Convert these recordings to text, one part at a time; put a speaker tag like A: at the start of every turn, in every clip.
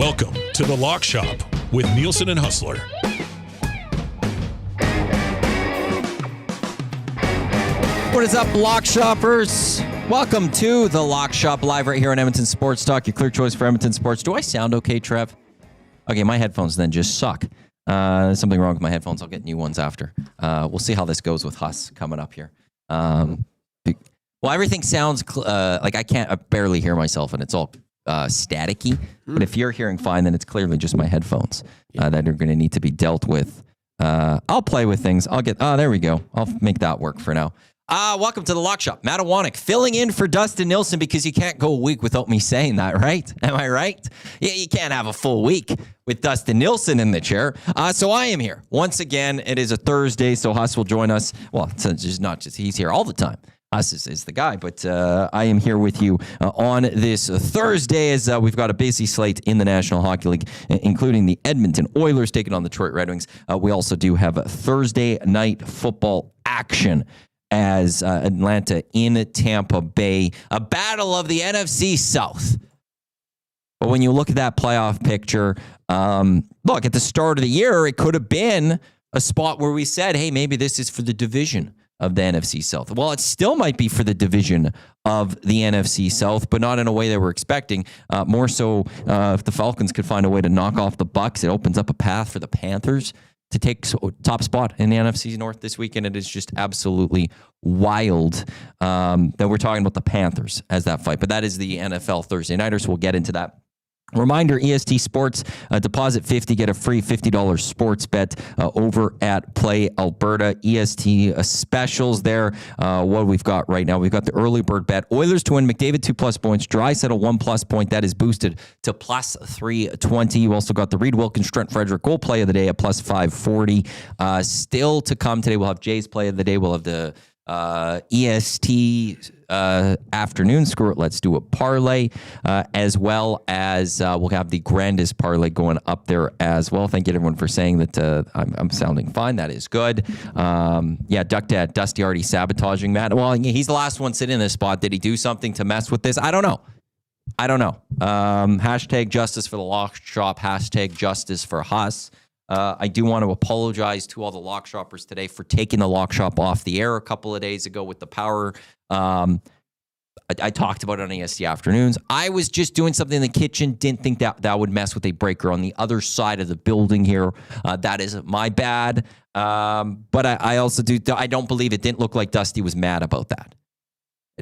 A: Welcome to The Lock Shop with Nielson and Hustler.
B: What is up, Lock Shoppers? Welcome to The Lock Shop, live right here on Edmonton Sports Talk, your clear choice for Edmonton Sports. Do I sound okay, Trev? Okay, my headphones then just suck. There's something wrong with my headphones. I'll get new ones after. We'll see how this goes with Huss coming up here. Well, everything sounds like I barely hear myself, and it's all staticky. But if you're hearing fine, then it's clearly just my headphones that are going to need to be dealt with. I'll play with things. There we go. I'll make that work for now. Welcome to the Lock Shop. Matt Awanek filling in for Dustin Nielson because you can't go a week without me saying that, right? Am I right? Yeah, you can't have a full week with Dustin Nielson in the chair. So I am here. Once again, it is a Thursday, so Huss will join us. Well, it's just not just he's here all the time. Huss is the guy, but I am here with you on this Thursday as we've got a busy slate in the National Hockey League, including the Edmonton Oilers taking on the Detroit Red Wings. We also do have a Thursday night football action as Atlanta in Tampa Bay, a battle of the NFC South. But when you look at that playoff picture, look, at the start of the year, it could have been a spot where we said, hey, maybe this is for the division of the NFC South. Well, it still might be for the division of the NFC South, but not in a way that we're expecting. More so, if the Falcons could find a way to knock off the Bucs, it opens up a path for the Panthers to take top spot in the NFC North this weekend. It is just absolutely wild that we're talking about the Panthers as that fight. But that is the NFL Thursday Nighter, so we'll get into that. Reminder, EST Sports, deposit $50, get a free $50 sports bet over at Play Alberta. EST specials there. What we've got right now, we've got the early bird bet. Oilers to win, McDavid 2+ points, Draisaitl 1+ point. That is boosted to plus 320. You also got the Reed Wilkins, Trent Frederick goal play of the day at plus 540. Still to come today, we'll have Jay's play of the day. We'll have the EST afternoon screw it, let's do a parlay, as well as we'll have the grandest parlay going up there as well. Thank you to everyone for saying that I'm sounding fine. That is good. Duck Dad, Dusty already sabotaging Matt. Well, he's the last one sitting in this spot. Did he do something to mess with this? I don't know. Hashtag justice for the Lock Shop, hashtag justice for Huss. I do want to apologize to all the Lock Shoppers today for taking the Lock Shop off the air a couple of days ago with the power. I talked about it on EST Afternoons. I was just doing something in the kitchen. Didn't think that would mess with a breaker on the other side of the building here. That is my bad. But I also I don't believe it didn't look like Dusty was mad about that.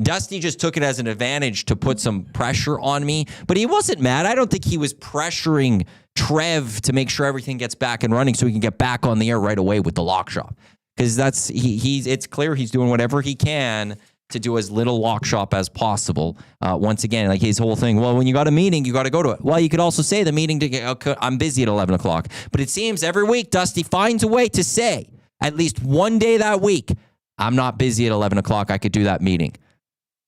B: Dusty just took it as an advantage to put some pressure on me, but he wasn't mad. I don't think he was pressuring Trev to make sure everything gets back and running so he can get back on the air right away with the Lock Shop. Because it's clear he's doing whatever he can to do as little Lock Shop as possible. Once again, like his whole thing, well, when you got a meeting, you got to go to it. Well, you could also say the meeting, I'm busy at 11 o'clock. But it seems every week, Dusty finds a way to say, at least one day that week, I'm not busy at 11 o'clock. I could do that meeting.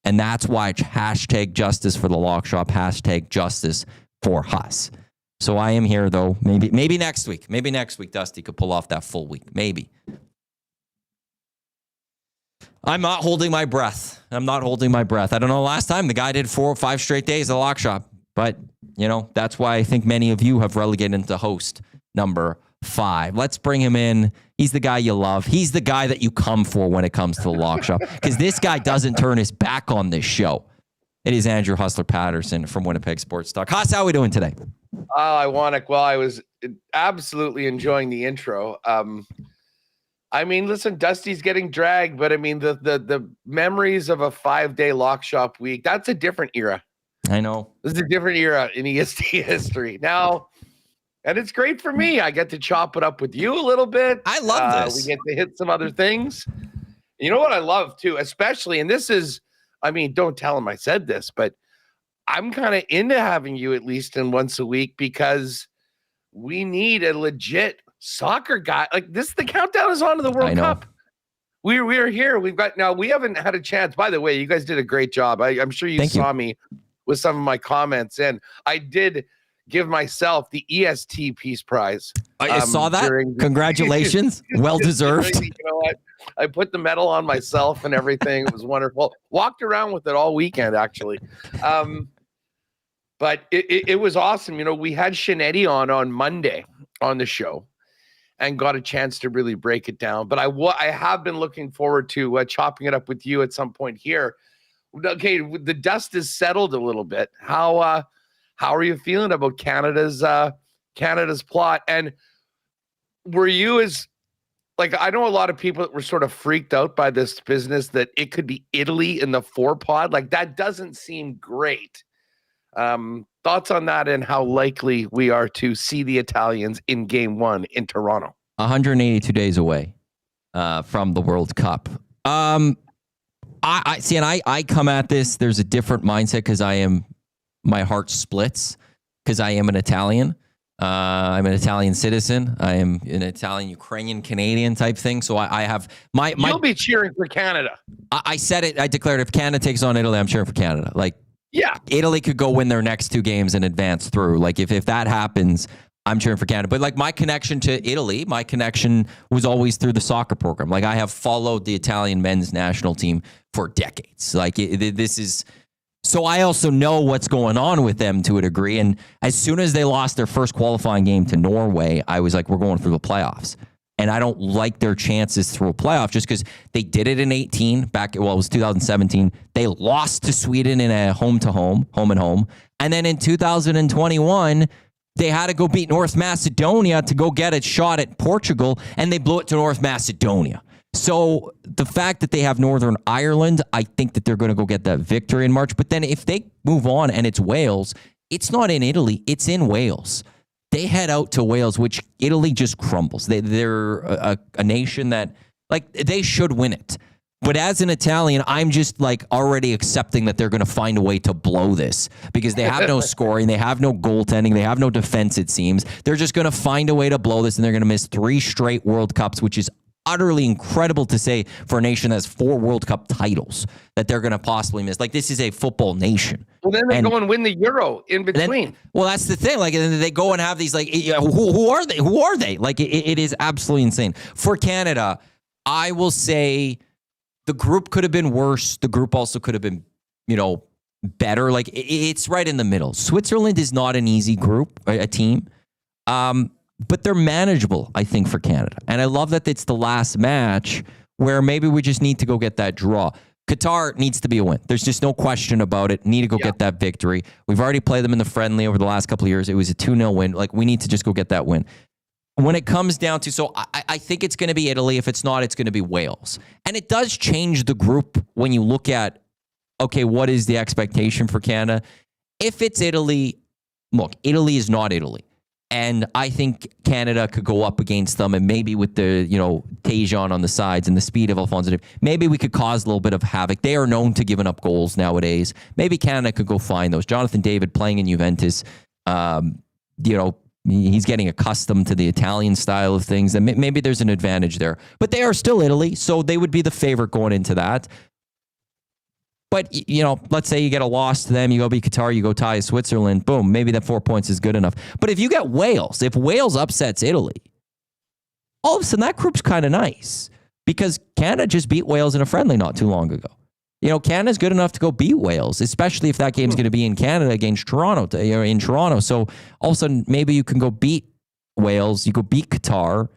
B: And that's why hashtag justice for the Lock Shop, hashtag justice for Huss. So I am here, though. Maybe next week. Maybe next week, Dusty could pull off that full week. Maybe. I'm not holding my breath. I don't know, last time the guy did 4 or 5 straight days at the Lock Shop. But, that's why I think many of you have relegated into host number 5. Let's bring him in. He's the guy you love. He's the guy that you come for when it comes to the Lock Shop. Because this guy doesn't turn his back on this show. It is Andrew Hustler Paterson from Winnipeg Sports Talk. Huss, how are we doing today?
C: I was absolutely enjoying the intro. Listen, Dusty's getting dragged, but the memories of a 5-day Lock Shop week, that's a different era.
B: I know.
C: This is a different era in EST history. Now, and it's great for me. I get to chop it up with you a little bit.
B: I love this.
C: We get to hit some other things. You know what I love too, especially, and this is, don't tell him I said this, but I'm kind of into having you at least in once a week because we need a legit soccer guy. Like this, the countdown is on to the World Cup. We're here. We haven't had a chance. By the way, you guys did a great job. I'm sure you saw me with some of my comments, and I did give myself the EST Peace Prize.
B: I saw that. Congratulations. Well deserved.
C: You know what? I put the medal on myself and everything. It was wonderful. Walked around with it all weekend, actually. But it was awesome. We had Shinetti on Monday on the show and got a chance to really break it down. But I have been looking forward to chopping it up with you at some point here. Okay, the dust is settled a little bit. How are you feeling about Canada's plot? And were you I know a lot of people that were sort of freaked out by this business that it could be Italy in the 4-pod. Like, that doesn't seem great. Thoughts on that and how likely we are to see the Italians in game 1 in Toronto?
B: 182 days away from the World Cup. I see, and I come at this. There's a different mindset because my heart splits because I am an Italian. I'm an Italian citizen. I am an Italian, Ukrainian, Canadian type thing. So I have my.
C: You'll be cheering for Canada.
B: I said it. I declared if Canada takes on Italy, I'm cheering for Canada. Like,
C: yeah,
B: Italy could go win their next 2 games and advance through. Like, if that happens, I'm cheering for Canada. But like, my connection to Italy, my connection was always through the soccer program. Like, I have followed the Italian men's national team for decades. Like, this is. So I also know what's going on with them to a degree. And as soon as they lost their first qualifying game to Norway, I was like, we're going through the playoffs. And I don't like their chances through a playoff just because they did it in 18 it was 2017. They lost to Sweden in a home and home. And then in 2021, they had to go beat North Macedonia to go get a shot at Portugal, and they blew it to North Macedonia. So the fact that they have Northern Ireland, I think that they're going to go get that victory in March. But then if they move on and it's Wales, it's not in Italy, it's in Wales. They head out to Wales, which Italy just crumbles. They're a nation that, like, they should win it. But as an Italian, I'm just like already accepting that they're going to find a way to blow this because they have no scoring, they have no goaltending, they have no defense, it seems. They're just going to find a way to blow this, and they're going to miss 3 straight World Cups, which is utterly incredible to say for a nation that has 4 World Cup titles that they're going to possibly miss. Like, this is a football nation.
C: Well, then they go and win the Euro in between.
B: Well, that's the thing. Like, and they go and have these, like, who are they? Who are they? Like, it is absolutely insane. For Canada, I will say the group could have been worse. The group also could have been, better. Like, it's right in the middle. Switzerland is not an easy group, a team. But they're manageable, I think, for Canada. And I love that it's the last match where maybe we just need to go get that draw. Qatar needs to be a win. There's just no question about it. Need to go get that victory. We've already played them in the friendly over the last couple of years. It was a 2-0 win. Like, we need to just go get that win. When it comes down to, so I think it's going to be Italy. If it's not, it's going to be Wales. And it does change the group when you look at, okay, what is the expectation for Canada? If it's Italy, look, Italy is not Italy. And I think Canada could go up against them, and maybe with the, Tejan on the sides and the speed of Alphonso, maybe we could cause a little bit of havoc. They are known to giving up goals nowadays. Maybe Canada could go find those. Jonathan David playing in Juventus, he's getting accustomed to the Italian style of things, and maybe there's an advantage there. But they are still Italy, so they would be the favorite going into that. But, let's say you get a loss to them, you go beat Qatar, you go tie Switzerland, boom, maybe that 4 points is good enough. But if you get Wales, if Wales upsets Italy, all of a sudden that group's kind of nice because Canada just beat Wales in a friendly not too long ago. Canada's good enough to go beat Wales, especially if that game's going to be in Canada against Toronto, in Toronto. So all of a sudden, maybe you can go beat Wales, you go beat Qatar,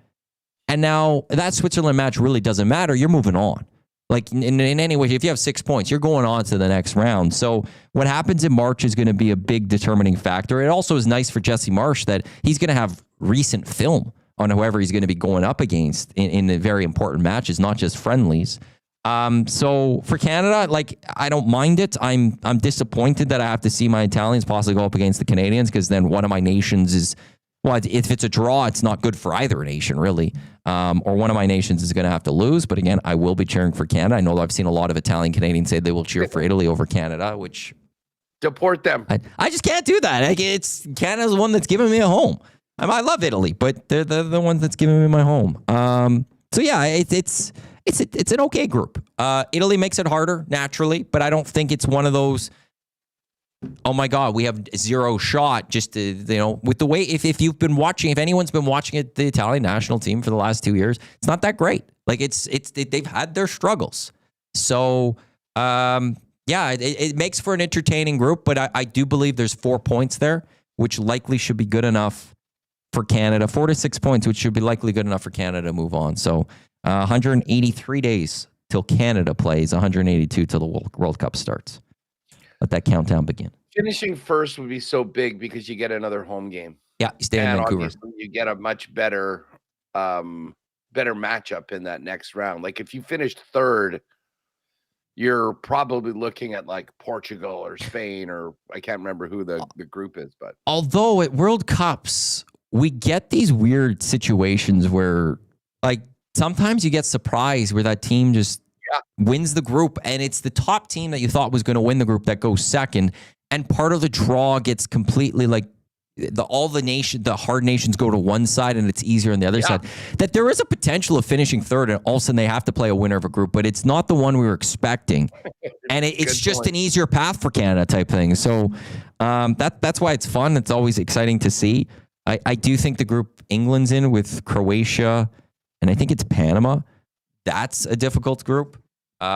B: and now that Switzerland match really doesn't matter. You're moving on. Like, in any way, if you have 6 points, you're going on to the next round. So what happens in March is going to be a big determining factor. It also is nice for Jesse Marsh that he's going to have recent film on whoever he's going to be going up against in the very important matches, not just friendlies. So for Canada, like, I don't mind it. I'm disappointed that I have to see my Italians possibly go up against the Canadians because then one of my nations is, well, if it's a draw, it's not good for either nation, really. Or one of my nations is going to have to lose. But again, I will be cheering for Canada. I know I've seen a lot of Italian Canadians say they will cheer for Italy over Canada, which...
C: Deport them.
B: I just can't do that. Like, it's Canada's the one that's giving me a home. I love Italy, but they're the ones that's giving me my home. So yeah, it's an okay group. Italy makes it harder naturally, but I don't think it's one of those... Oh my God, we have zero shot. Just to, with the way if you've been watching, if anyone's been watching it, the Italian national team for the last 2 years, it's not that great. Like they've had their struggles. So Yeah, it makes for an entertaining group, but I do believe there's 4 points there, which likely should be good enough for Canada. 4 to 6 points, which should be likely good enough for Canada to move on. So 183 days till Canada plays, 182 till the World Cup starts. Let that countdown begin.
C: Finishing first would be so big because you get another home game.
B: Yeah, you stay in Vancouver.
C: Obviously you get a much better matchup in that next round. Like if you finished third, you're probably looking at like Portugal or Spain, or I can't remember who the group is. But
B: although at World Cups, we get these weird situations where like sometimes you get surprised where that team just wins the group, and it's the top team that you thought was going to win the group that goes second, and part of the draw gets completely like the hard nations go to one side and it's easier on the other side. That there is a potential of finishing third and all of a sudden they have to play a winner of a group, but it's not the one we were expecting. And it's just an easier path for Canada type thing. So that's why it's fun. It's always exciting to see. I do think the group England's in with Croatia and I think it's Panama. That's a difficult group.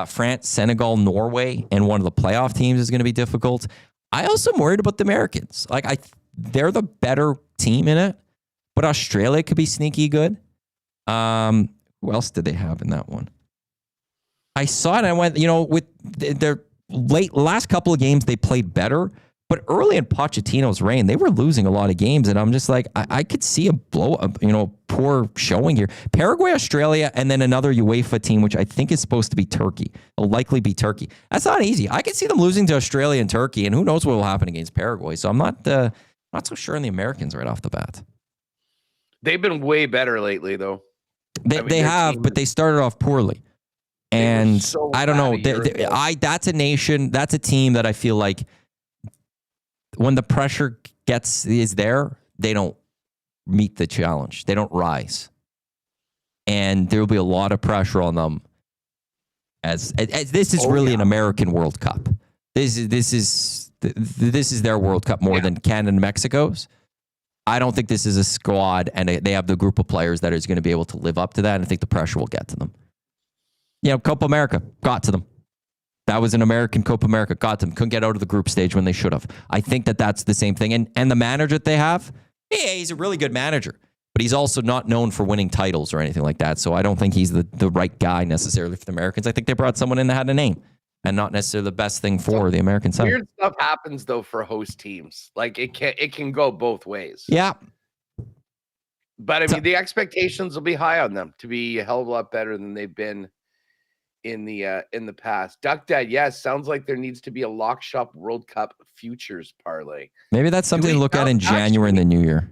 B: France, Senegal, Norway, and one of the playoff teams is going to be difficult. I also am worried about the Americans. They're the better team in it, but Australia could be sneaky good. Who else did they have in that one? I saw it and I went, with their last couple of games, they played better, but early in Pochettino's reign, they were losing a lot of games. And I'm just like, I could see a poor showing here. Paraguay, Australia, and then another UEFA team, which I think is supposed to be Turkey. It'll likely be Turkey. That's not easy. I could see them losing to Australia and Turkey, and who knows what will happen against Paraguay. So I'm not so sure on the Americans right off the bat. They've
C: been way better lately, though.
B: They have, but they started off poorly. And
C: so
B: I don't know. That's a nation. That's a team that I feel like when the pressure is there, they don't meet the challenge. They don't rise, and there will be a lot of pressure on them. As this is an American World Cup. This is their World Cup more than Canada and Mexico's. I don't think this is a squad, and they have the group of players that is going to be able to live up to that. And I think the pressure will get to them. Copa America got to them. That was an American Copa America, got them. Couldn't get out of the group stage when they should have. I think that's the same thing. And the manager that they have, he's a really good manager, but he's also not known for winning titles or anything like that. So I don't think he's the right guy necessarily for the Americans. I think they brought someone in that had a name and not necessarily the best thing for the American side.
C: Weird stuff happens though for host teams. Like it can go both ways.
B: Yeah.
C: But I mean, the expectations will be high on them to be a hell of a lot better than they've been in the past. Duck Dad, yes, sounds like there needs to be a Lock Shop World Cup futures parlay.
B: Maybe that's something to look at in January and the new year.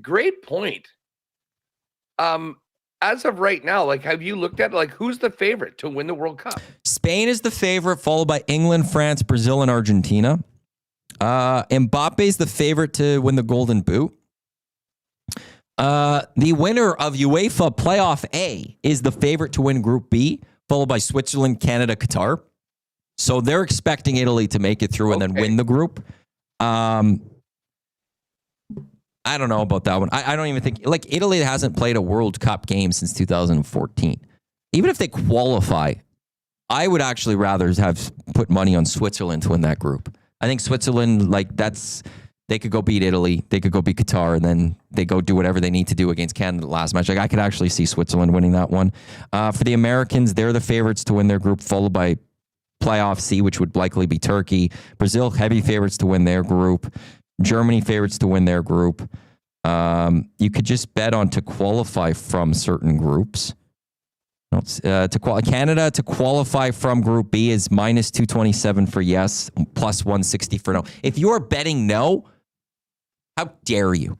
C: Great point. As of right now, have you looked at who's the favorite to win the World Cup? Spain
B: is the favorite, followed by England, France, Brazil, and Argentina. Mbappe is the favorite to win the Golden Boot. The winner of UEFA Playoff A is the favorite to win Group B, followed by Switzerland, Canada, Qatar. So they're expecting Italy to make it through and then win the group. I don't know about that one. I don't even think Italy hasn't played a World Cup game since 2014. Even if they qualify, I would actually rather have put money on Switzerland to win that group. I think Switzerland, they could go beat Italy, they could go beat Qatar, and then they go do whatever they need to do against Canada last match. I could actually see Switzerland winning that one. For the Americans, they're the favorites to win their group, followed by Playoff C, which would likely be Turkey. Brazil, heavy favorites to win their group. Germany, favorites to win their group. You could just bet on to qualify from certain groups. Canada to qualify from Group B is minus 227 for yes, plus 160 for no. If you're betting no, how dare you?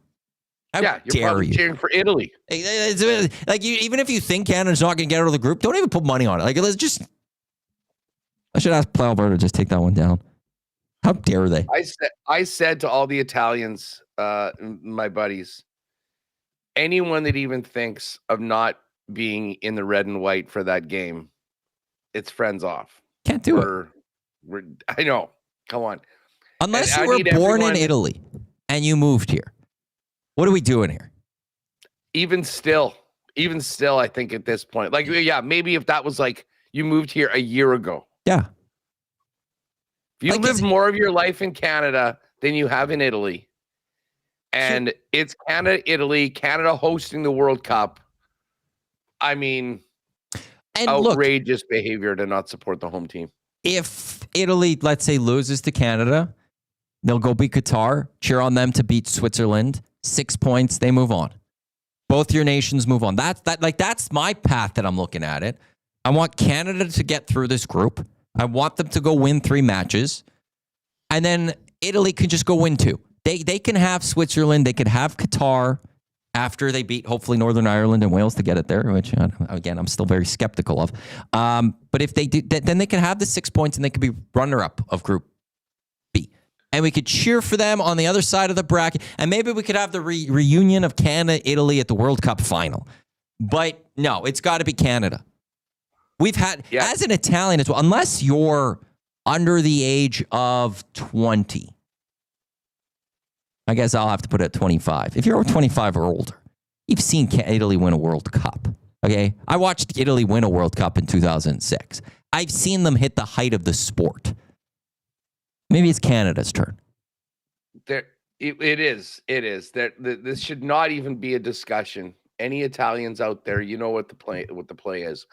C: You're probably cheering for Italy.
B: Even if you think Canada's not going to get out of the group, don't even put money on it. I should ask Alberta to just take that one down. How dare they?
C: I said to all the Italians, my buddies, anyone that even thinks of not being in the red and white for that game, it's friends off.
B: Can't do it.
C: I know. Come on.
B: Unless you were born in Italy and you moved here. What are we doing here?
C: Even still, I think at this point, maybe if that was you moved here a year ago.
B: Yeah.
C: If you live more of your life in Canada than you have in Italy, and it's Canada, Italy, Canada hosting the World Cup, I mean, and outrageous behavior to not support the home team.
B: If Italy, let's say, loses to Canada, they'll go beat Qatar, cheer on them to beat Switzerland. 6 points, they move on. Both your nations move on. That's my path that I'm looking at it. I want Canada to get through this group. I want them to go win 3 matches. And then Italy can just go win 2. They can have Switzerland. They could have Qatar after they beat, hopefully, Northern Ireland and Wales to get it there, which, again, I'm still very skeptical of. But if they do, then they can have the 6 points and they could be runner-up of Group B. And we could cheer for them on the other side of the bracket. And maybe we could have the reunion of Canada, Italy at the World Cup final. But no, it's got to be Canada. We've had, as an Italian as well, unless you're under the age of 20, I guess I'll have to put it at 25. If you're 25 or older, you've seen Italy win a World Cup. Okay? I watched Italy win a World Cup in 2006. I've seen them hit the height of the sport. Maybe it's Canada's turn.
C: It is. This should not even be a discussion. Any Italians out there, you know what the play is.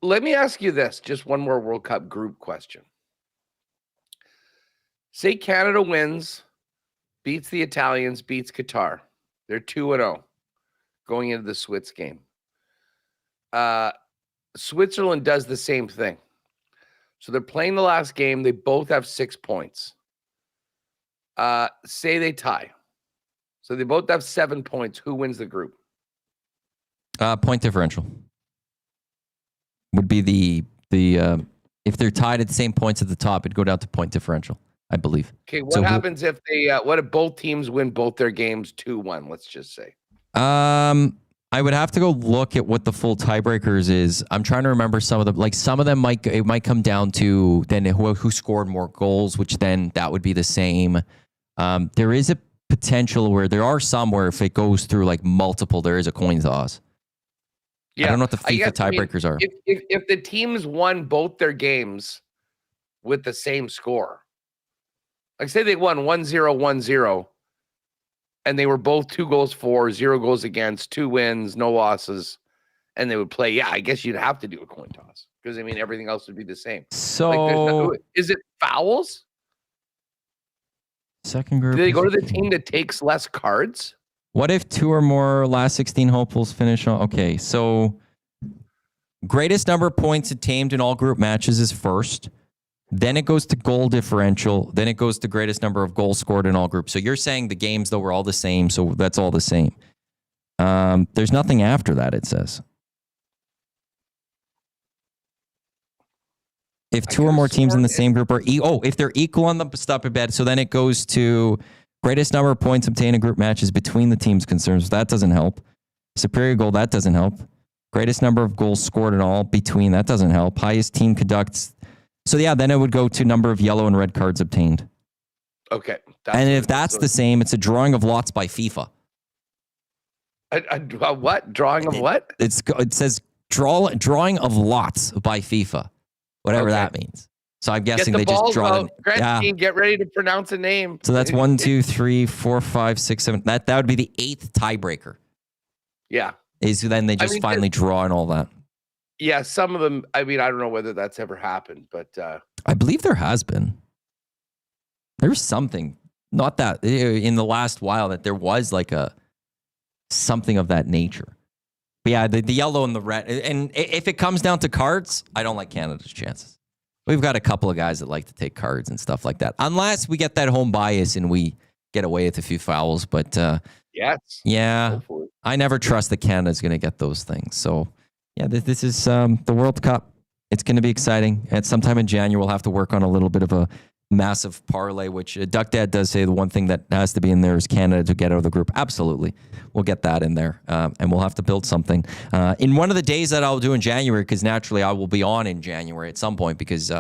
C: Let me ask you this, just one more World Cup group question. Say Canada wins, beats the Italians, beats Qatar. They're 2-0 going into the Swiss game. Switzerland does the same thing. So they're playing the last game. They both have 6 points. Say they tie. So they both have 7 points. Who wins the group?
B: Point differential would be the if they're tied at the same points at the top, it'd go down to point differential, I believe.
C: Okay, what happens if what if both teams win both their games 2-1? Let's just say.
B: I would have to go look at what the full tiebreakers is. I'm trying to remember some of them. Like some of them might come down to then who scored more goals, which then that would be the same. There is a potential where there are some where if it goes through like multiple, there is a coin toss. Yeah, I don't know what the FIFA tiebreakers are.
C: If the teams won both their games with the same score, like say they won 1-0, 1-0, and they were both 2 goals for, 0 goals against, 2 wins, no losses, and they would play. Yeah, I guess you'd have to do a coin toss because I mean everything else would be the same.
B: So
C: is it fouls?
B: Second group.
C: Do they go to the team that takes less cards?
B: What if 2 or more last 16 hopefuls finish on? Okay, so greatest number of points attained in all group matches is first. Then it goes to goal differential. Then it goes to greatest number of goals scored in all groups. So you're saying the games, though, were all the same. So that's all the same. There's nothing after that, it says. If 2 or more teams in the same group are if they're equal on the stop and bet, so then it goes to greatest number of points obtained in group matches between the teams concerned. So that doesn't help. Superior goal, that doesn't help. Greatest number of goals scored in all between, that doesn't help. Highest team conducts. So yeah, then it would go to number of yellow and red cards obtained.
C: Okay.
B: And if that's the same, it's a drawing of lots by FIFA.
C: A what? Drawing of what?
B: It says drawing of lots by FIFA. Whatever that means. So I'm guessing they just draw
C: it. Get ready to pronounce a name.
B: So that's 1, 2, 3, 4, 5, 6, 7. That would be the 8th tiebreaker.
C: Yeah.
B: Is then they just finally draw and all that.
C: Yeah, some of them. I mean, I don't know whether that's ever happened, but
B: I believe there has been. There's something, not that in the last while that there was like something of that nature. But yeah, the yellow and the red. And if it comes down to cards, I don't like Canada's chances. We've got a couple of guys that like to take cards and stuff like that. Unless we get that home bias and we get away with a few fouls. But
C: yes.
B: Yeah, hopefully. I never trust that Canada's going to get those things. So yeah, this is the World Cup. It's going to be exciting. At sometime in January, we'll have to work on a little bit of a massive parlay, which Duck Dad does say the one thing that has to be in there is Canada to get out of the group. Absolutely. We'll get that in there, and we'll have to build something. In one of the days that I'll do in January, because naturally I will be on in January at some point because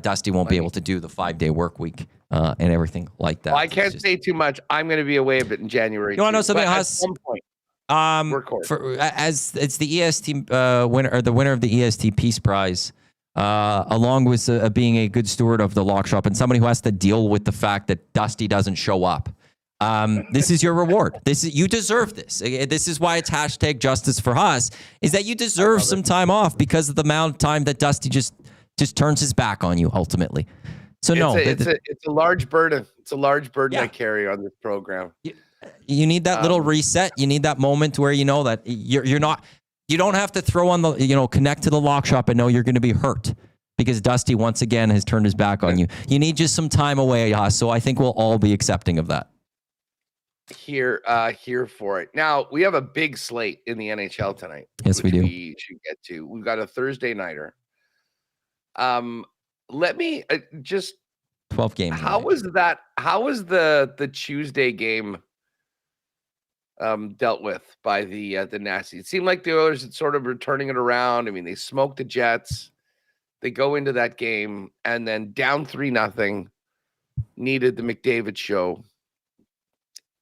B: Dusty won't be able to do the 5-day work week and everything like that.
C: Well, I can't say too much. I'm going to be away a bit in January.
B: You want to know something?
C: At some point.
B: As it's the EST winner or the winner of the EST Peace Prize. along with being a good steward of the lock shop and somebody who has to deal with the fact that Dusty doesn't show up. This is your reward. You deserve this. This is why it's hashtag justice for Haas, is that you deserve some time off because of the amount of time that Dusty just turns his back on you ultimately. So
C: it's a large burden. It's a large burden I carry on this program.
B: You need that little reset. You need that moment where you know that you don't have to throw on connect to the lock shop and know you're going to be hurt because Dusty once again has turned his back on you. You need just some time away, Haas. So I think we'll all be accepting of that. Here
C: for it. Now we have a big slate in the NHL tonight.
B: Yes, we do.
C: We should get to. We've got a Thursday nighter. Let me just
B: 12 games.
C: How was that? How was the Tuesday game dealt with by the Nasties? It seemed like the Oilers had sort of were turning it around. I mean, they smoked the Jets. They go into that game and then down 3-0. Needed the McDavid show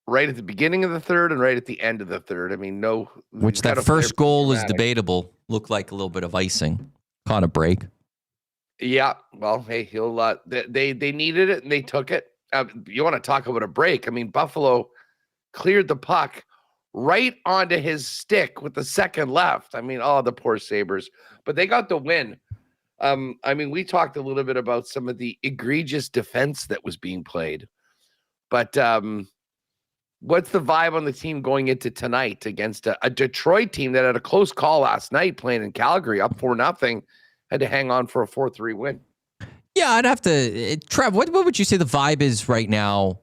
C: right at the beginning of the third and right at the end of the third. I mean,
B: which that first goal is debatable. Looked like a little bit of icing. Caught a break.
C: Yeah, well, hey, he'll. They needed it and they took it. You want to talk about a break? I mean, Buffalo cleared the puck right onto his stick with the second left. I mean, the poor Sabres, but they got the win. I mean, we talked a little bit about some of the egregious defense that was being played, but what's the vibe on the team going into tonight against a Detroit team that had a close call last night playing in Calgary, up 4-0? Had to hang on for a 4-3 win.
B: Yeah, I'd have to. Trev, what would you say the vibe is right now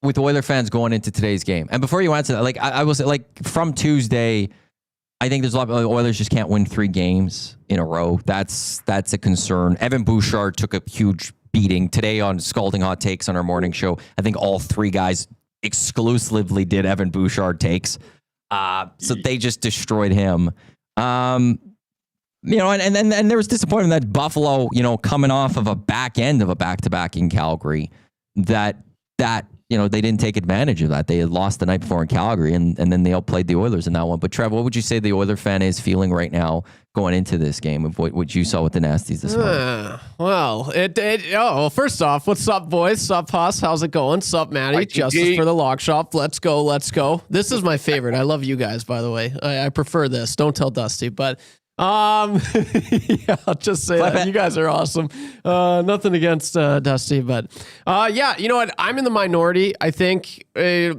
B: with Oiler fans going into today's game? And before you answer that, like I will say, like from Tuesday, I think there's a lot of Oilers just can't win 3 games in a row. That's a concern. Evan Bouchard took a huge beating today on Scalding Hot Takes on our morning show. I think all 3 guys exclusively did Evan Bouchard takes. So they just destroyed him. And there was disappointment that Buffalo, coming off of a back end of a back-to-back in Calgary, that they didn't take advantage of that. They had lost the night before in Calgary, and then they outplayed the Oilers in that one. But Trev, what would you say the Oiler fan is feeling right now going into this game of what you saw with the Nasties this morning?
D: Well, first off, what's up, boys? Sup, Haas? How's it going? Sup, Maddie? Justice for the Lock Shop. Let's go. This is my favorite. I love you guys, by the way. I prefer this. Don't tell Dusty, but I'll just say that you guys are awesome. Nothing against Dusty, but you know what? I'm in the minority. I think I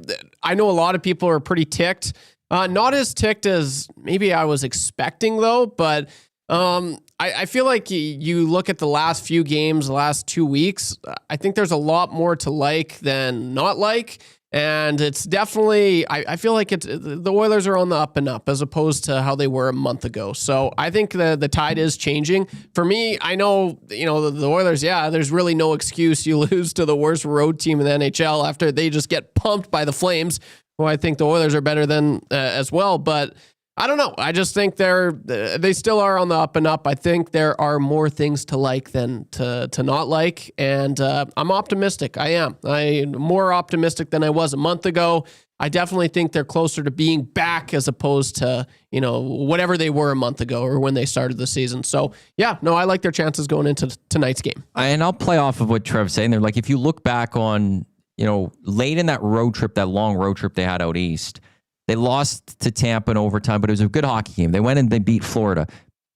D: know a lot of people are pretty ticked. Not as ticked as maybe I was expecting, though. But I feel like you look at the last few games, the last 2 weeks. I think there's a lot more to like than not like. And it's definitely, I feel like the Oilers are on the up and up as opposed to how they were a month ago. So I think the tide is changing. For me, I know, the Oilers, there's really no excuse. You lose to the worst road team in the NHL after they just get pumped by the Flames, who I think the Oilers are better than as well. But I don't know. I just think they still are on the up and up. I think there are more things to like than to not like. And I'm optimistic. I am. I'm more optimistic than I was a month ago. I definitely think they're closer to being back as opposed to, whatever they were a month ago or when they started the season. So, I like their chances going into tonight's game.
B: And I'll play off of what Trev's saying there. Like, if you look back on, late in that long road trip they had out east, they lost to Tampa in overtime, but it was a good hockey game. They went and they beat Florida.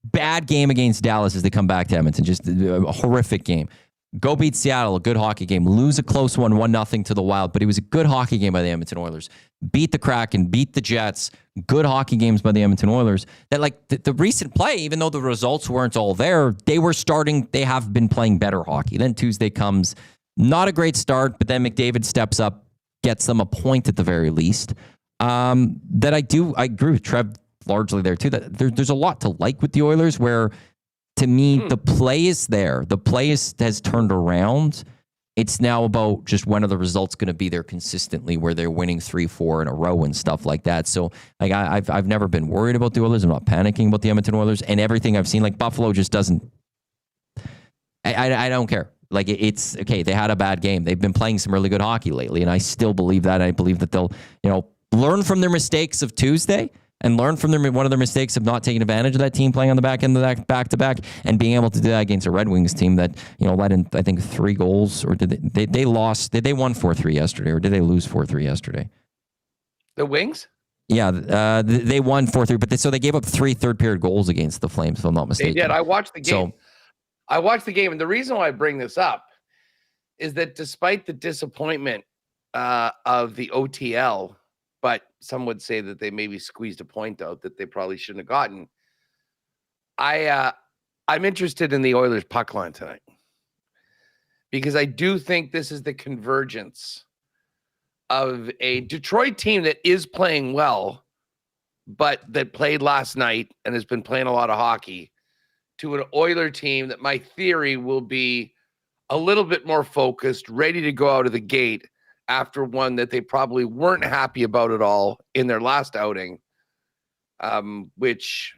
B: Bad game against Dallas as they come back to Edmonton. Just a horrific game. Go beat Seattle, a good hockey game. Lose a close one, 1-0 to the Wild, but it was a good hockey game by the Edmonton Oilers. Beat the Kraken, beat the Jets. Good hockey games by the Edmonton Oilers. That the recent play, even though the results weren't all there, they have been playing better hockey. Then Tuesday comes, not a great start, but then McDavid steps up, gets them a point at the very least. I agree with Trev largely there too, that there's a lot to like with the Oilers where, to me, the play is there. The play has turned around. It's now about just when are the results going to be there consistently where they're winning 3-4 in a row and stuff like that. So like I've never been worried about the Oilers. I'm not panicking about the Edmonton Oilers, and everything I've seen, like Buffalo just doesn't, I don't care. Like it's okay. They had a bad game. They've been playing some really good hockey lately. And I still believe that. I believe that they'll, learn from their mistakes of Tuesday and learn from one of their mistakes of not taking advantage of that team playing on the back end of that back-to-back and being able to do that against a Red Wings team that, let in, I think, 3 goals, or did they lost? Did they won 4-3 yesterday, or did they lose 4-3 yesterday?
C: The Wings?
B: Yeah, they won 4-3, but they gave up 3 third-period goals against the Flames, if I'm not mistaken.
C: They did. I watched the game. And the reason why I bring this up is that despite the disappointment of the OTL, but some would say that they maybe squeezed a point out that they probably shouldn't have gotten. I'm interested in the Oilers puck line tonight because I do think this is the convergence of a Detroit team that is playing well, but that played last night and has been playing a lot of hockey, to an Oiler team that my theory will be a little bit more focused, ready to go out of the gate after one that they probably weren't happy about at all in their last outing, which,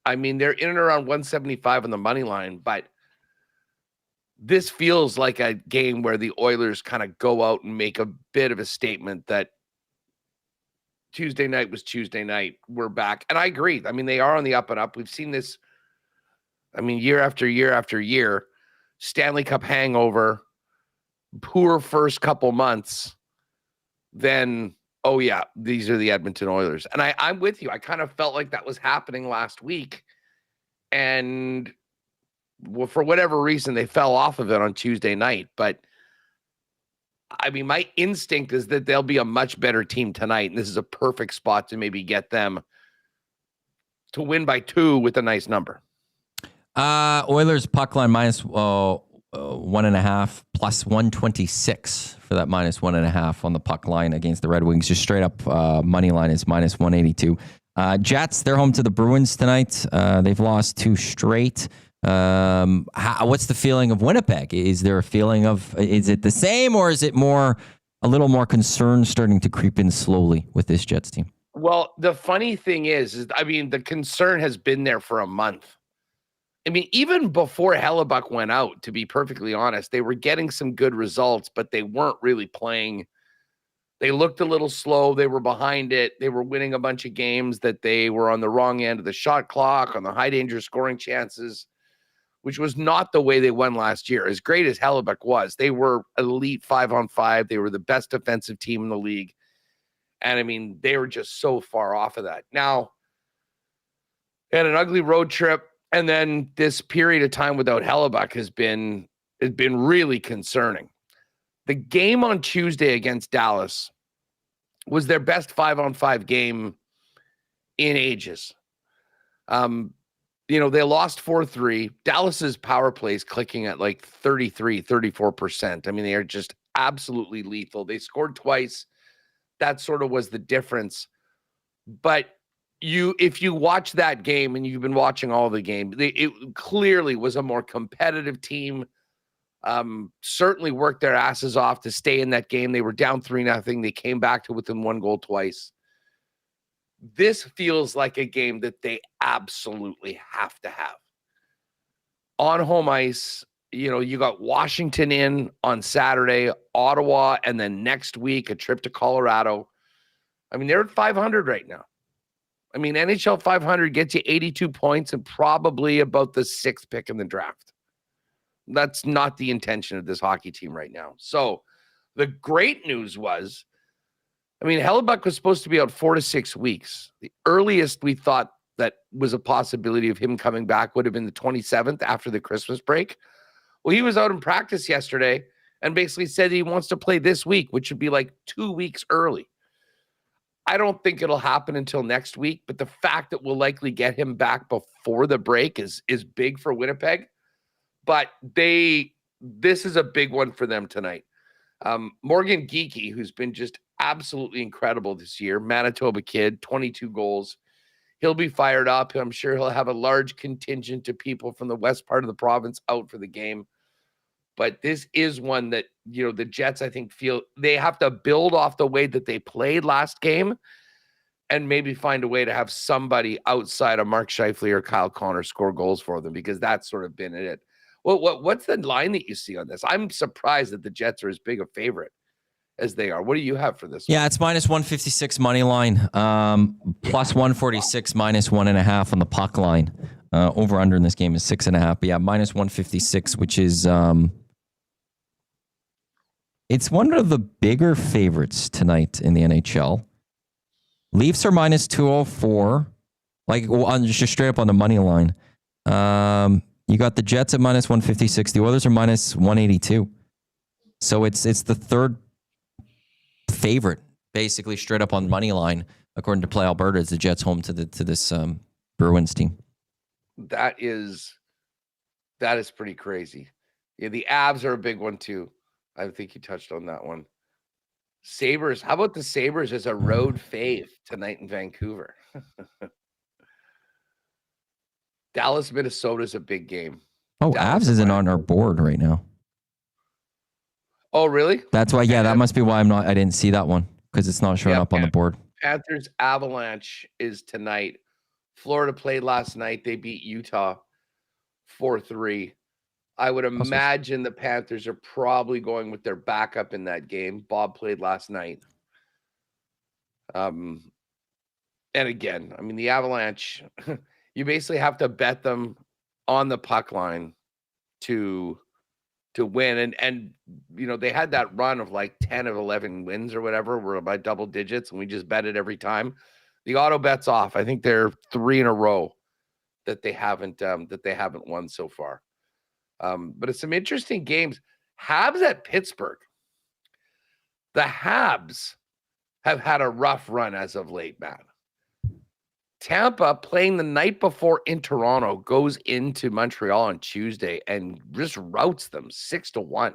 C: I mean, they're in and around 175 on the money line, but this feels like a game where the Oilers kind of go out and make a bit of a statement that Tuesday night was Tuesday night. We're back. And I agree. I mean, they are on the up and up. We've seen this, year after year after year. Stanley Cup hangover, poor first couple months, then, oh yeah, these are the Edmonton Oilers. And I'm with you. I kind of felt like that was happening last week. And for whatever reason, they fell off of it on Tuesday night. But my instinct is that they'll be a much better team tonight. And this is a perfect spot to maybe get them to win by 2 with a nice number.
B: Oilers puck line minus 1.5 plus 126 for that minus 1.5 on the puck line against the Red Wings. Just straight up money line is minus 182. Jets, they're home to the Bruins tonight. They've lost 2 straight. What's the feeling of Winnipeg? Is there a feeling of, is it the same, or is it a little more concern starting to creep in slowly with this Jets team?
C: Well, the funny thing is the concern has been there for a month. Even before Hellebuck went out, to be perfectly honest, they were getting some good results, but they weren't really playing. They looked a little slow. They were behind it. They were winning a bunch of games that they were on the wrong end of the shot clock, on the high danger scoring chances, which was not the way they won last year. As great as Hellebuck was, they were elite 5-on-5. They were the best defensive team in the league. And they were just so far off of that. Now, they had an ugly road trip. And then this period of time without Hellebuck has been really concerning. The game on Tuesday against Dallas was their best 5-on-5 game in ages. They lost 4-3. Dallas's power play is clicking at like 34%. They are just absolutely lethal. They scored twice. That sort of was the difference. But if you watch that game, and you've been watching all the game, it clearly was a more competitive team. Certainly worked their asses off to stay in that game. They were down 3-0. They came back to within 1 goal twice. This feels like a game that they absolutely have to have. On home ice, you got Washington in on Saturday, Ottawa, and then next week, a trip to Colorado. They're at 500 right now. NHL 500 gets you 82 points and probably about the 6th pick in the draft. That's not the intention of this hockey team right now. So the great news was, Hellebuck was supposed to be out 4 to 6 weeks. The earliest we thought that was a possibility of him coming back would have been the 27th after the Christmas break. Well, he was out in practice yesterday and basically said he wants to play this week, which would be like 2 weeks early. I don't think it'll happen until next week, but the fact that we'll likely get him back before the break is big for Winnipeg. But this is a big one for them tonight. Morgan Geekie, who's been just absolutely incredible this year, Manitoba kid, 22 goals. He'll be fired up. I'm sure he'll have a large contingent of people from the west part of the province out for the game. But this is one that, the Jets, I think, feel they have to build off the way that they played last game and maybe find a way to have somebody outside of Mark Scheifele or Kyle Connor score goals for them, because that's sort of been it. What's the line that you see on this? I'm surprised that the Jets are as big a favorite as they are. What do you have for this
B: Yeah,
C: one?
B: it's minus 156 money line, plus 146 minus 1.5 on the puck line. Over under in this game is 6.5. But yeah, minus 156, which is it's one of the bigger favorites tonight in the NHL. Leafs are minus 204, like just straight up on the money line. You got the Jets at minus 156. The Oilers are minus 182. So it's the third favorite, basically straight up on money line, according to Play Alberta, is the Jets home to this Bruins team.
C: That is pretty crazy. Yeah, the Avs are a big one too. I think you touched on that one. Sabres. How about the Sabres as a road fave tonight in Vancouver? Dallas, Minnesota is a big game.
B: Oh,
C: Dallas
B: Avs isn't on our board right now.
C: Oh, really?
B: That's why. Yeah, that must be why I didn't see that one, because it's not showing up on the board.
C: Panthers Avalanche is tonight. Florida played last night. They beat Utah 4-3. I would imagine the Panthers are probably going with their backup in that game. Bob played last night. And again, I mean, the Avalanche, you basically have to bet them on the puck line to win. And you know, they had that run of like 10 of 11 wins or whatever, were by double digits, and we just bet it every time. The auto bet's off. I think they're 3 in a row that they haven't won so far. But it's some interesting games. Habs at Pittsburgh. The Habs have had a rough run as of late, man. Tampa, playing the night before in Toronto, goes into Montreal on Tuesday and just routs them 6-1.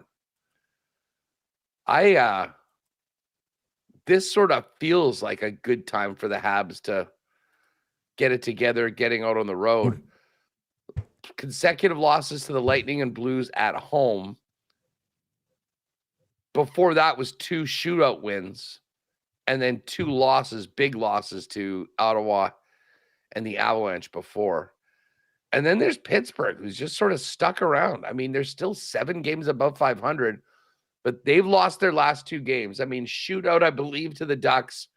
C: This sort of feels like a good time for the Habs to get it together, getting out on the road. Consecutive losses to the Lightning and Blues at home. Before that was 2 shootout wins, and then 2 losses, big losses to Ottawa and the Avalanche before. And then there's Pittsburgh, who's just sort of stuck around. I mean, they're still 7 games above 500, but they've lost their last 2 games. I mean, shootout, I believe, to the Ducks.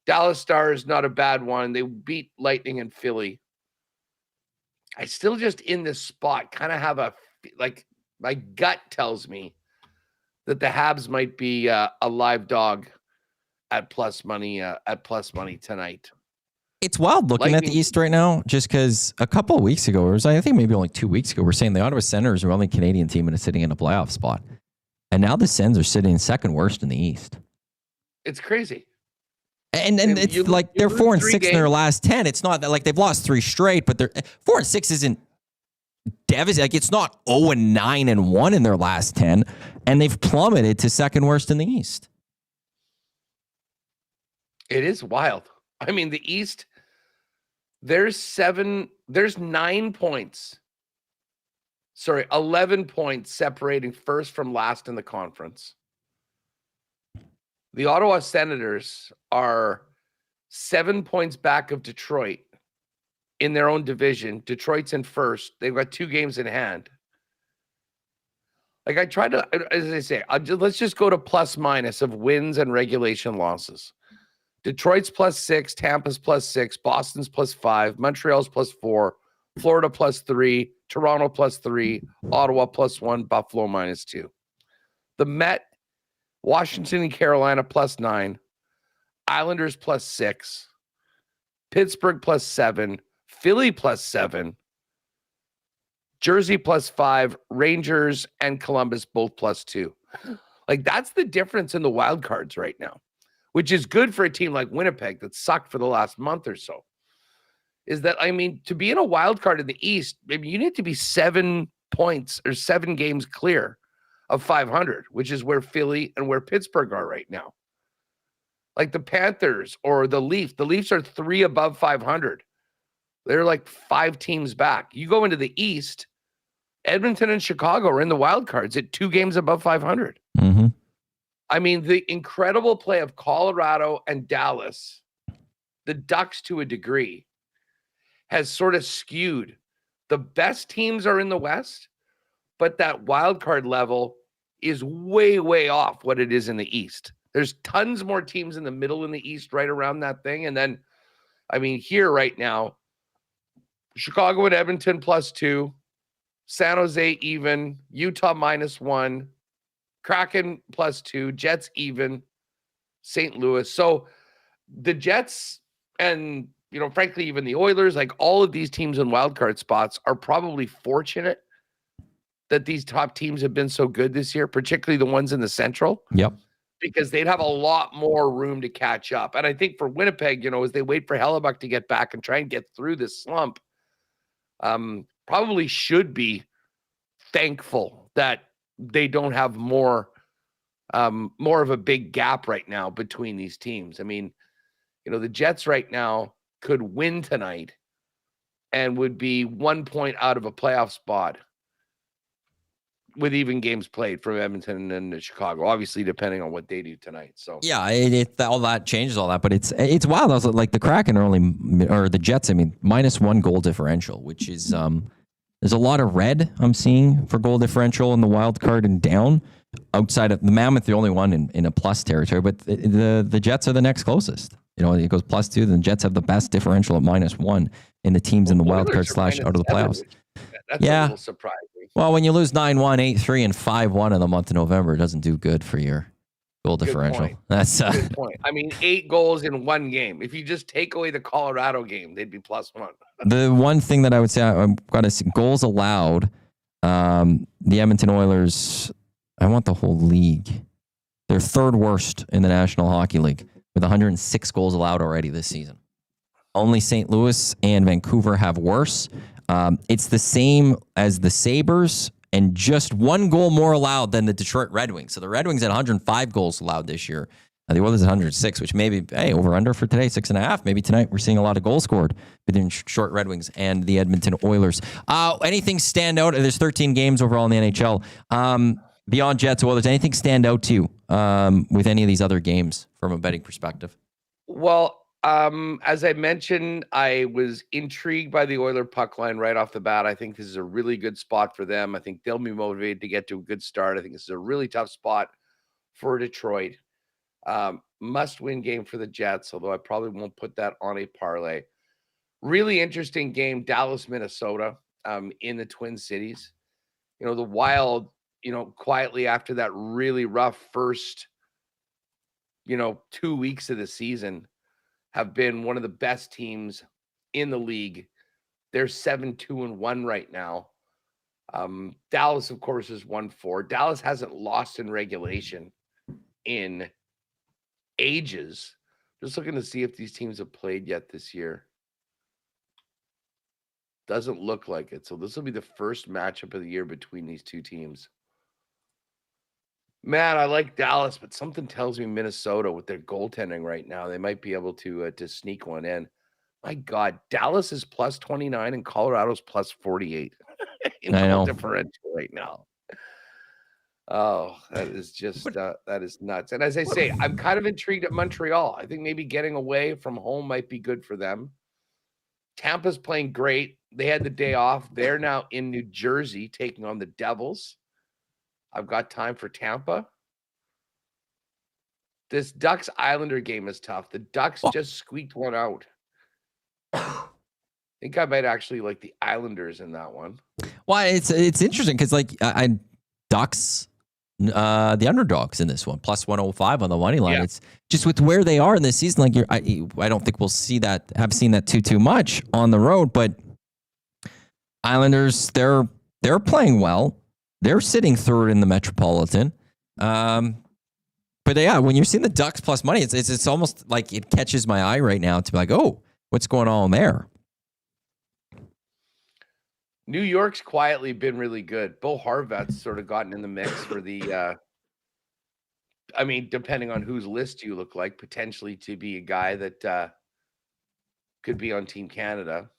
C: Dallas Stars, not a bad one. They beat Lightning and Philly. I still just in this spot kind of have like my gut tells me that the Habs might be a live dog at plus money tonight.
B: It's wild looking at the East right now, just because a couple of weeks ago, I think maybe only 2 weeks ago, we're saying the Ottawa Senators are the only Canadian team and is sitting in a playoff spot. And now the Sens are sitting second worst in the East.
C: It's crazy.
B: And it's like they're 4-6 in their last 10. It's not that like they've lost 3 straight, but they're 4-6 isn't devastating. Like it's not 0-9-1 in their last 10, and they've plummeted to second worst in the East.
C: It is wild. I mean, the East, there's 9 points. 11 points separating first from last in the conference. The Ottawa Senators are 7 points back of Detroit in their own division. Detroit's in first. They've got 2 games in hand. Like I tried to, as I say, let's just go to plus minus of wins and regulation losses. Detroit's +6, Tampa's +6, Boston's +5, Montreal's +4, Florida +3, Toronto +3, Ottawa +1, Buffalo -2. The Met, Washington and Carolina +9, Islanders +6, Pittsburgh +7, Philly +7, Jersey +5, Rangers and Columbus both +2. Like that's the difference in the wild cards right now, which is good for a team like Winnipeg that sucked for the last month or so. Is that, I mean, to be in a wild card in the East, maybe you need to be 7 points or 7 games clear of 500, which is where Philly and where Pittsburgh are right now. Like the Panthers or the Leafs. The Leafs are 3 above 500. They're like 5 teams back. You go into the East, Edmonton and Chicago are in the wild cards at 2 games above 500.
B: Mm-hmm.
C: I mean, the incredible play of Colorado and Dallas, the Ducks to a degree, has sort of skewed. The best teams are in the West, but that wild card level is way, way off what it is in the East. There's tons more teams in the middle in the East right around that thing. And then, I mean, here right now, Chicago and Edmonton +2, San Jose even, Utah -1, Kraken +2, Jets even, St. Louis. So the Jets and, frankly, even the Oilers, like all of these teams in wildcard spots are probably fortunate that these top teams have been so good this year, particularly the ones in the Central.
B: Yep.
C: Because they'd have a lot more room to catch up. And I think for Winnipeg, as they wait for Hellebuck to get back and try and get through this slump, probably should be thankful that they don't have more of a big gap right now between these teams. I mean, the Jets right now could win tonight and would be 1 point out of a playoff spot with even games played from Edmonton and Chicago, obviously depending on what they do tonight. So
B: yeah, it all that changes all that, but it's wild. I was like the Kraken or the Jets. I mean, -1 goal differential, which is there's a lot of red I'm seeing for goal differential in the wild card and down. Outside of the Mammoth, the only one in a plus territory, but the Jets are the next closest. It goes +2. Then the Jets have the best differential at -1 in the teams in the wild card / out of the playoffs.
C: That's a little surprising.
B: Well, when you lose 9-1, 8-3, and 5-1 in the month of November, it doesn't do good for your goal differential. That's
C: good point. I mean, 8 goals in one game. If you just take away the Colorado game, they'd be +1.
B: The one thing that I would say, I've got to see goals allowed. The Edmonton Oilers, I want the whole league. They're third worst in the National Hockey League with 106 goals allowed already this season. Only St. Louis and Vancouver have worse. It's the same as the Sabres and just 1 goal more allowed than the Detroit Red Wings. So the Red Wings had 105 goals allowed this year. The Oilers at 106, which maybe, over under for today, 6.5. Maybe tonight we're seeing a lot of goals scored between short Red Wings and the Edmonton Oilers. Anything stand out? There's 13 games overall in the NHL. Beyond Jets, Oilers, anything stand out to you with any of these other games from a betting perspective?
C: Well, as I mentioned, I was intrigued by the Oiler puck line right off the bat. I think this is a really good spot for them. I think they'll be motivated to get to a good start. I think this is a really tough spot for Detroit. Must-win game for the Jets, although I probably won't put that on a parlay. Really interesting game, Dallas, Minnesota, in the Twin Cities. The Wild, quietly after that really rough first, 2 weeks of the season, have been one of the best teams in the league. They're 7-2-1 right now. Dallas, of course, is 1-4. Dallas hasn't lost in regulation in ages. Just looking to see if these teams have played yet this year. Doesn't look like it. So this will be the first matchup of the year between these two teams. Man, I like Dallas, but something tells me Minnesota with their goaltending right now, they might be able to sneak one in. My God, Dallas is +29 and Colorado's +48 in goal differential right now. Oh, that is just that is nuts. And as I say, I'm kind of intrigued at Montreal. I think maybe getting away from home might be good for them. Tampa's playing great. They had the day off. They're now in New Jersey taking on the Devils. I've got time for Tampa. This Ducks Islander game is tough. The Ducks just squeaked one out. I think I might actually like the Islanders in that one.
B: Well, it's interesting because Ducks, the underdogs in this one, +105 on the money line. Yeah. It's just with where they are in this season. I don't think we'll have seen that too much on the road. But Islanders, they're playing well. They're sitting third in the Metropolitan. But yeah, when you're seeing the Ducks plus money, it's almost like it catches my eye right now to be like, oh, what's going on there?
C: New York's quietly been really good. Bo Horvat's sort of gotten in the mix for the, depending on whose list you look like, potentially to be a guy that could be on Team Canada.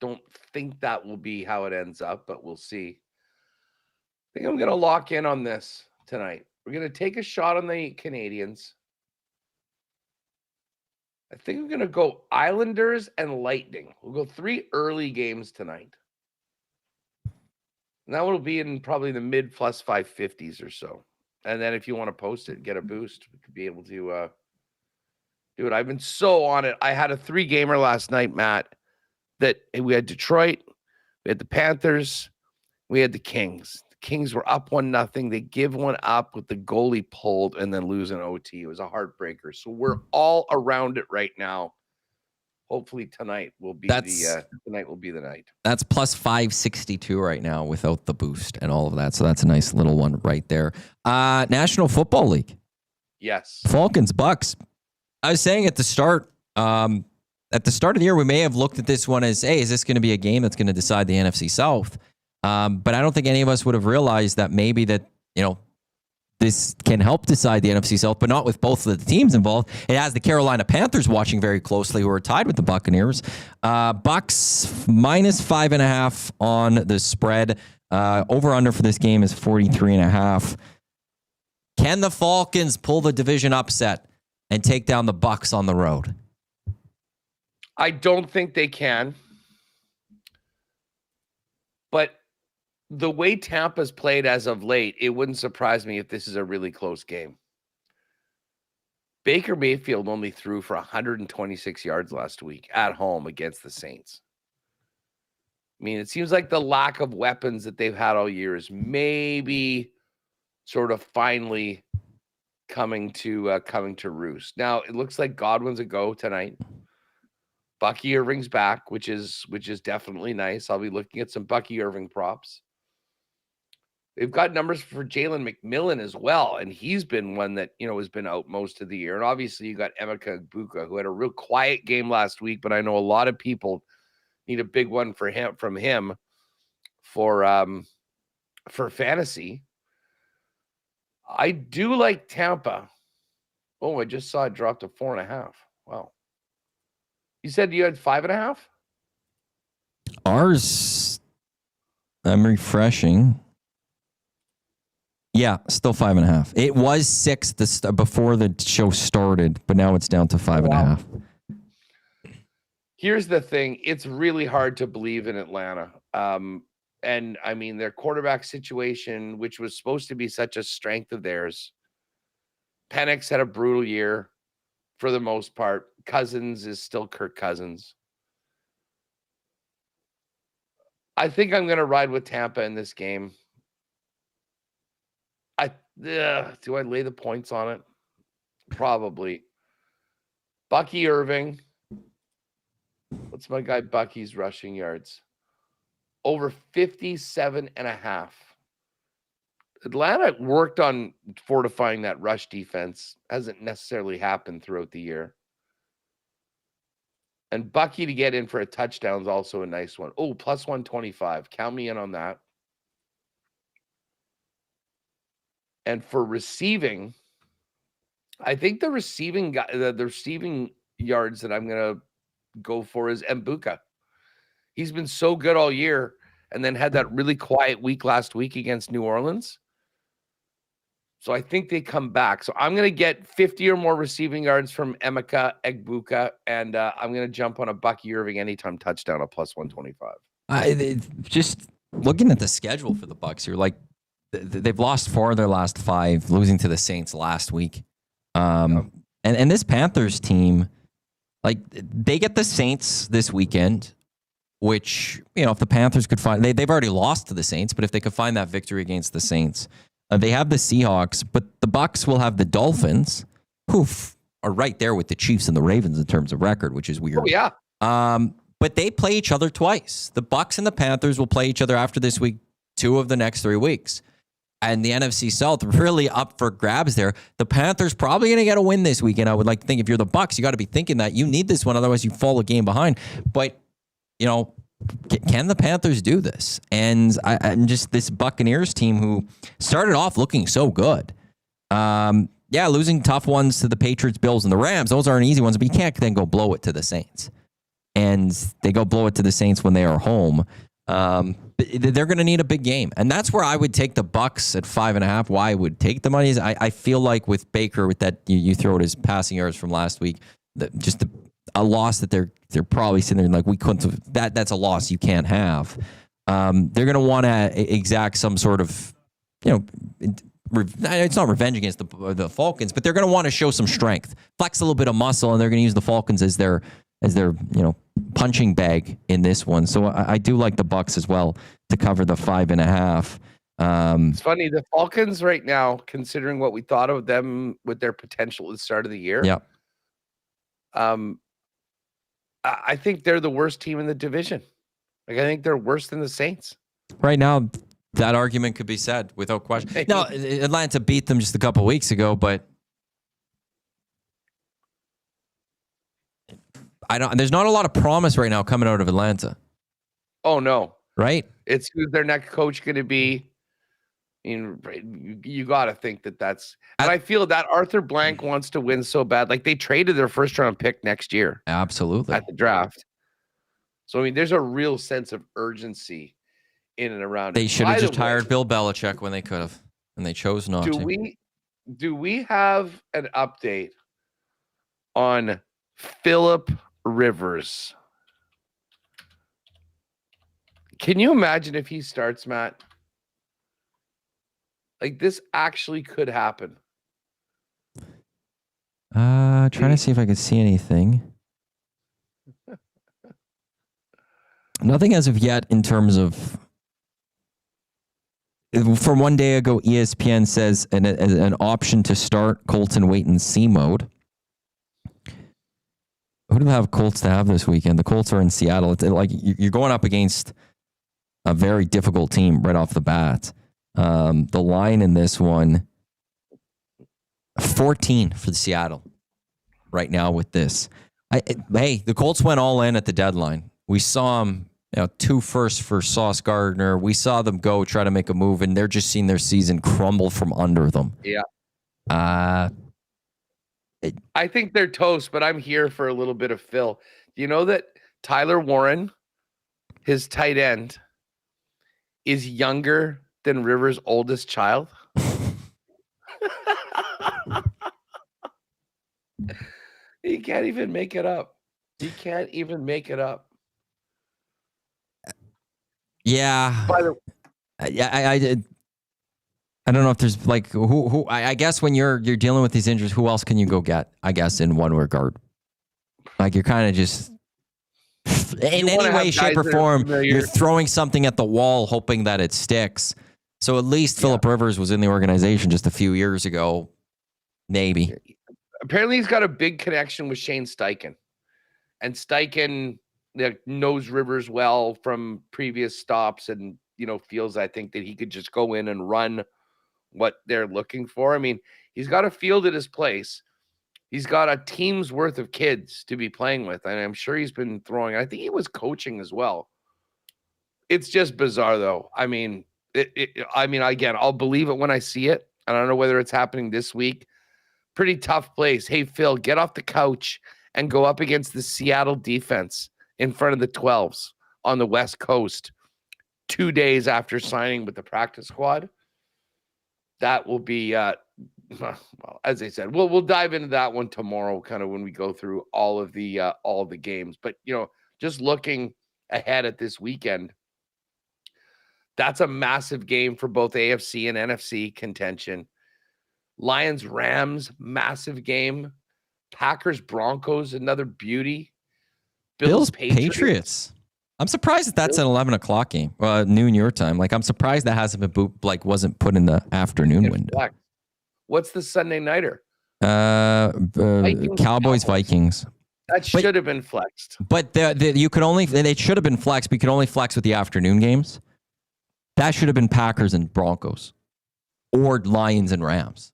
C: Don't think that will be how it ends up, but we'll see. I think I'm going to lock in on this tonight. We're going to take a shot on the Canadians. I think I'm going to go Islanders and Lightning. We'll go 3 early games tonight. And that will be in probably the mid +550s or so. And then if you want to post it, get a boost, we could be able to do it. I've been so on it. I had a 3-gamer last night, Matt, that we had Detroit, we had the Panthers, we had the Kings. The Kings were up 1-0. They give one up with the goalie pulled and then lose an OT. It was a heartbreaker. So we're all around it right now. Hopefully tonight will be the night.
B: That's plus 562 right now without the boost and all of that. So that's a nice little one right there. National Football League.
C: Yes.
B: Falcons, Bucks. I was saying at the start of the year, we may have looked at this one as, hey, is this going to be a game that's going to decide the NFC South? But I don't think any of us would have realized that maybe that, this can help decide the NFC South, but not with both of the teams involved. It has the Carolina Panthers watching very closely, who are tied with the Buccaneers. Bucks minus 5.5 on the spread. Over-under for this game is 43.5. Can the Falcons pull the division upset and take down the Bucks on the road?
C: I don't think they can. But the way Tampa's played as of late, it wouldn't surprise me if this is a really close game. Baker Mayfield only threw for 126 yards last week at home against the Saints. I mean, it seems like the lack of weapons that they've had all year is maybe sort of finally coming to roost. Now, it looks like Godwin's a go tonight. Bucky Irving's back, which is definitely nice. I'll be looking at some Bucky Irving props. They've got numbers for Jalen McMillan as well, and he's been one that, has been out most of the year. And obviously you got Emeka Egbuka, who had a real quiet game last week, but I know a lot of people need a big one from him for fantasy. I do like Tampa. Oh, I just saw it drop to 4.5. Wow. You said you had 5.5?
B: Ours, I'm refreshing. Yeah, still 5.5. It was 6 before the show started, but now it's down to 5.5. Wow.
C: Here's the thing. It's really hard to believe in Atlanta. And I mean, their quarterback situation, which was supposed to be such a strength of theirs. Penix had a brutal year for the most part. Cousins is still Kirk Cousins. I think I'm going to ride with Tampa in this game. Do I lay the points on it? Probably. Bucky Irving. What's my guy Bucky's rushing yards? Over 57.5. Atlanta worked on fortifying that rush defense. Hasn't necessarily happened throughout the year. And Bucky to get in for a touchdown is also a nice one. Oh, plus 125. Count me in on that. And for receiving, I think the receiving yards that I'm going to go for is Egbuka. He's been so good all year and then had that really quiet week last week against New Orleans. So I think they come back. So I'm going to get 50 or more receiving yards from Emeka Egbuka, and I'm going to jump on a Bucky Irving anytime touchdown at plus 125.
B: Just looking at the schedule for the Bucs, you're like, they've lost 4 of their last 5, losing to the Saints last week. And this Panthers team, like, they get the Saints this weekend, which, if the Panthers could find, they've already lost to the Saints, but if they could find that victory against the Saints, they have the Seahawks, but the Bucs will have the Dolphins, who are right there with the Chiefs and the Ravens in terms of record, which is weird.
C: Oh, yeah.
B: But they play each other twice. The Bucs and the Panthers will play each other after this week, 2 of the next 3 weeks. And the NFC South really up for grabs there. The Panthers probably going to get a win this weekend. I would like to think if you're the Bucs, you got to be thinking that you need this one. Otherwise, you fall a game behind. But, can the Panthers do this? And I'm just this Buccaneers team who started off looking so good. Losing tough ones to the Patriots, Bills, and the Rams. Those aren't easy ones, but you can't then go blow it to the Saints. And they go blow it to the Saints when they are home. They're going to need a big game. And that's where I would take the Bucs at 5.5. Why I would take the money is I feel like with Baker, with that, you throw it his passing yards from last week, a loss that they're probably sitting there like, we couldn't have, that's a loss you can't have. They're going to want to exact some sort of, it's not revenge against the Falcons, but they're going to want to show some strength, flex a little bit of muscle, and they're going to use the Falcons as their punching bag in this one. So I do like the Bucs as well to cover the 5.5.
C: It's funny, the Falcons right now, considering what we thought of them with their potential at the start of the year.
B: Yeah.
C: I think they're the worst team in the division. Like, I think they're worse than the Saints.
B: Right now, that argument could be said without question. No, Atlanta beat them just a couple weeks ago, but there's not a lot of promise right now coming out of Atlanta.
C: Oh, no.
B: Right?
C: It's who's their next coach going to be. You got to think that's. And I feel that Arthur Blank wants to win so bad. Like, they traded their first round pick next year.
B: Absolutely.
C: At the draft. So, I mean, there's a real sense of urgency in and around.
B: They should have just hired Bill Belichick when they could have, and they chose not to.
C: Do we have an update on Philip Rivers? Can you imagine if he starts, Matt? Like, this actually could happen.
B: Trying to see if I can see anything. Nothing as of yet in terms of. From 1 day ago, ESPN says an option to start Colton wait and see mode. Who do they have Colts to have this weekend? The Colts are in Seattle. It's like you're going up against a very difficult team right off the bat. The line in this one, 14 for the Seattle right now with this. Hey, the Colts went all in at the deadline. We saw them, 2 firsts for Sauce Gardner. We saw them go try to make a move, and they're just seeing their season crumble from under them.
C: Yeah. I think they're toast, but I'm here for a little bit of Phil. Do you know that Tyler Warren, his tight end, is younger than Rivers' oldest child? He can't even make it up. He can't even make it up.
B: Yeah.
C: By the
B: I don't know if there's like who I guess when you're dealing with these injuries, who else can you go get? I guess in one regard, like you're kind of just in any way, shape, or form, you're throwing something at the wall, hoping that it sticks. So at least Philip Rivers was in the organization just a few years ago, maybe.
C: Apparently, he's got a big connection with Shane Steichen, and Steichen knows Rivers well from previous stops, and feels I think that he could just go in and run what they're looking for. I mean, he's got a field at his place. He's got a team's worth of kids to be playing with, and I'm sure he's been throwing. I think he was coaching as well. It's just bizarre, though. I mean, again, I'll believe it when I see it. I don't know whether it's happening this week. Pretty tough place. Hey, Phil, get off the couch and go up against the Seattle defense in front of the 12s on the West Coast 2 days after signing with the practice squad. That will be, well, as I said, we'll dive into that one tomorrow, kind of when we go through all of the games. But just looking ahead at this weekend, that's a massive game for both AFC and NFC contention. Lions Rams, massive game. Packers Broncos, another beauty.
B: Bills Patriots. I'm surprised that's an 11 o'clock game, noon your time. Like, I'm surprised that hasn't been wasn't put in the afternoon window.
C: What's the Sunday nighter?
B: Cowboys Vikings.
C: That should have been flexed.
B: But you could only, it should have been flexed, but you could only flex with the afternoon games. That should have been Packers and Broncos or Lions and Rams.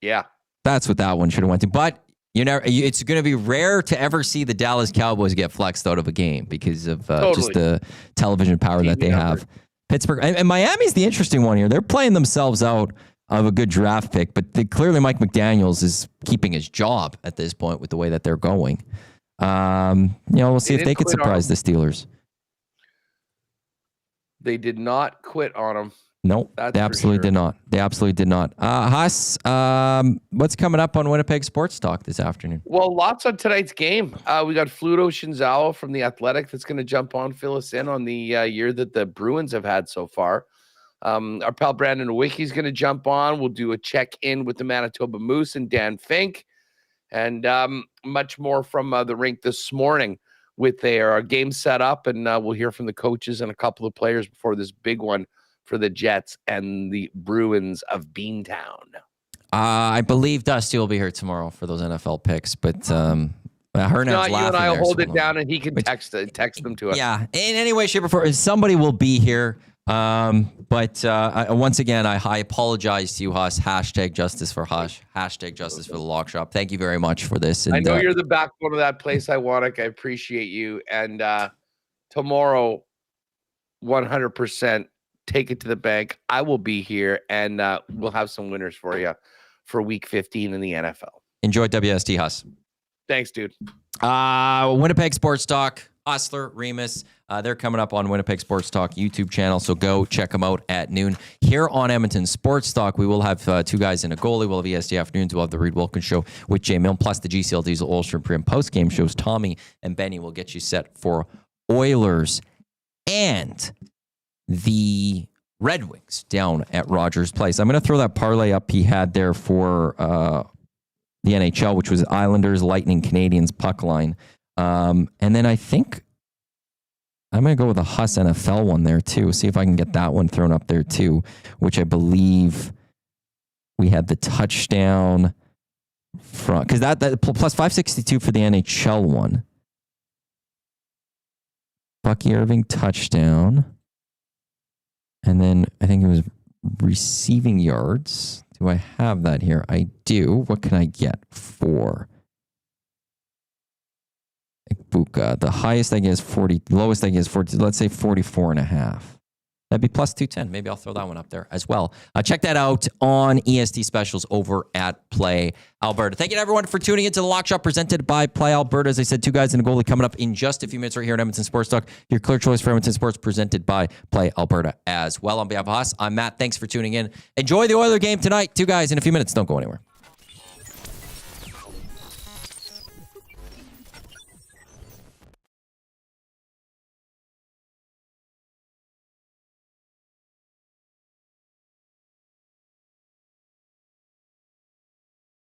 C: Yeah.
B: That's what that one should have went to. But it's going to be rare to ever see the Dallas Cowboys get flexed out of a game because of just the television power that they have. Pittsburgh and Miami's the interesting one here. They're playing themselves out of a good draft pick, but clearly Mike McDaniels is keeping his job at this point with the way that they're going. We'll see if they could surprise the Steelers.
C: They did not quit on him.
B: Nope, they absolutely did not. They absolutely did not. Huss, what's coming up on Winnipeg Sports Talk this afternoon?
C: Well, lots on tonight's game. We got Fluto Shinzawa from The Athletic that's going to jump on, fill us in on the year that the Bruins have had so far. Our pal Brandon Awicki's going to jump on. We'll do a check-in with the Manitoba Moose and Dan Fink, and much more from the rink this morning with their game set up, and we'll hear from the coaches and a couple of players before this big one for the Jets and the Bruins of Beantown.
B: I believe Dusty will be here tomorrow for those NFL picks, but her now
C: you and I will hold it down, and he can text them to us.
B: Yeah, in any way, shape, or form, somebody will be here. But once again, I apologize to you, Huss. Hashtag justice for Hush. Hashtag justice for the Lock Shop. Thank you very much for this. And,
C: I know you're the backbone of that place, Iwanic. I appreciate you. And tomorrow, 100%, take it to the bank. I will be here, and we'll have some winners for you for Week 15 in the NFL.
B: Enjoy WST, Huss.
C: Thanks, dude.
B: Winnipeg Sports Talk, Hustler, Remus. They're coming up on Winnipeg Sports Talk YouTube channel, so go check them out at noon. Here on Edmonton Sports Talk, we will have two guys and a goalie. We'll have ESD Afternoons. We'll have the Reed Wilkins Show with Jay Milne, plus the GCL Diesel Oilstrom pre- and post-game shows. Tommy and Benny will get you set for Oilers and the Red Wings down at Rogers Place. I'm going to throw that parlay up he had there for the NHL, which was Islanders, Lightning, Canadiens, puck line. And then I think I'm going to go with a Huss NFL one there too. See if I can get that one thrown up there too, which I believe we had the touchdown from, because that plus 562 for the NHL one. Bucky Irving touchdown. And then I think it was receiving yards. Do I have that here? I do. What can I get for Buka? The highest I get is 40. The lowest I get is 40. Let's say 44.5. That'd be plus 210. Maybe I'll throw that one up there as well. Check that out on EST Specials over at Play Alberta. Thank you to everyone for tuning into the Lock Shop presented by Play Alberta. As I said, two guys and a goalie coming up in just a few minutes right here at Edmonton Sports Talk. Your clear choice for Edmonton Sports presented by Play Alberta as well. On behalf of us, I'm Matt. Thanks for tuning in. Enjoy the Oiler game tonight. Two guys in a few minutes. Don't go anywhere.